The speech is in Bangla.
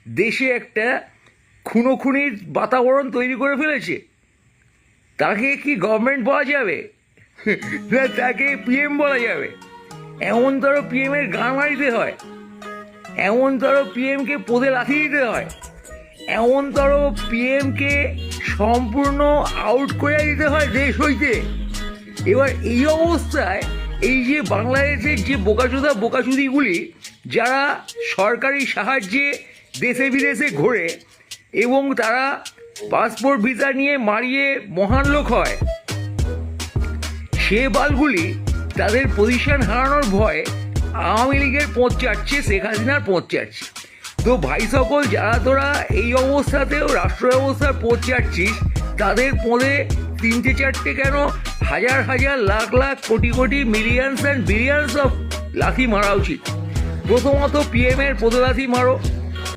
দেশে একটা খুনোখুনির বাতাবরণ তৈরি করে ফেলেছে। তাকে কি গভর্নমেন্ট বলা যাবে? না তাকে পিএম বলা যাবে? এমনতর পিএমের গান মারিতে হয়, এমনতর পিএমকে পদে লাথি দিতে হয়, এমনতর পিএমকে সম্পূর্ণ আউট করে দিতে হয় দেশ হইতে। এবার এই অবস্থায় এই যে বাংলাদেশের যে বোকাচুদিগুলি যারা সরকারি সাহায্যে দেশে বিদেশে ঘোরে এবং তারা পাসপোর্ট ভিসা নিয়ে মারিয়ে মহান লোক হয়, সে বালগুলি তাদের পজিশন হারানোর ভয়ে আওয়ামী লীগের পথ চাটছে, শেখ হাসিনার পথ চাটছে। তো ভাই সকল, যারা তোরা এই অবস্থাতেও রাষ্ট্র ব্যবস্থার পথ চাটছিস, তাদের পদে তিনটে চারটে কেন হাজার হাজার lakh lakh crore crore millions and billions of লাথি মারা উচিত। প্রথমত পিএমের পদে লাথি মারো,